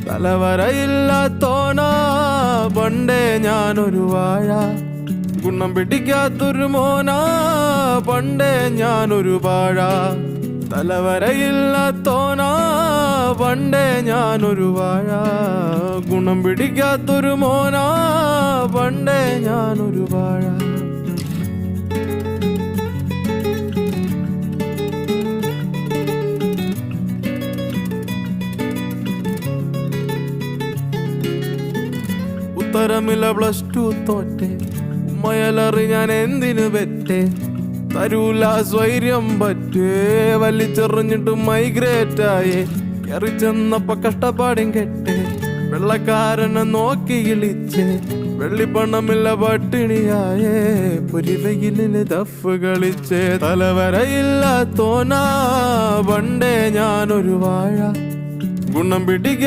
തലവരയില്ലാത്തോനാ പണ്ടേ ഞാനൊരു വാഴ. ഗുണം പിടിക്കാത്തൊരു മോനാ പണ്ടേ ഞാനൊരു വാഴ. തലവരയില്ലാത്തോനാ പണ്ടേ ഞാനൊരു വാഴ. ഗുണം പിടിക്കാത്തൊരു മോനാ പണ്ടേ ഞാനൊരു വാഴ. ഉത്തരമില്ല +2 തോറ്റെ. ഉമ്മയലറി ഞാൻ എന്തിനു പെറ്റേ. തരൂല സ്വൈര്യം പറ്റേ. വലിച്ചെറിഞ്ഞിട്ട് മൈഗ്രേറ്റായേ. കയറിച്ചെന്നപ്പ കഷ്ടപ്പാടും കെട്ടേ. വെള്ളക്കാരനെ നോക്കി ഇളിച്ചേ. വെള്ളിപ്പണമില്ല പട്ടിണിയായേ. പൊരിവെയിലിന് ദഫ് കളിച്ചേ. തലവരയില്ലാത്തോനാ പണ്ടേ ഞാനൊരു വാഴ. ഗുണം പിടിക്ക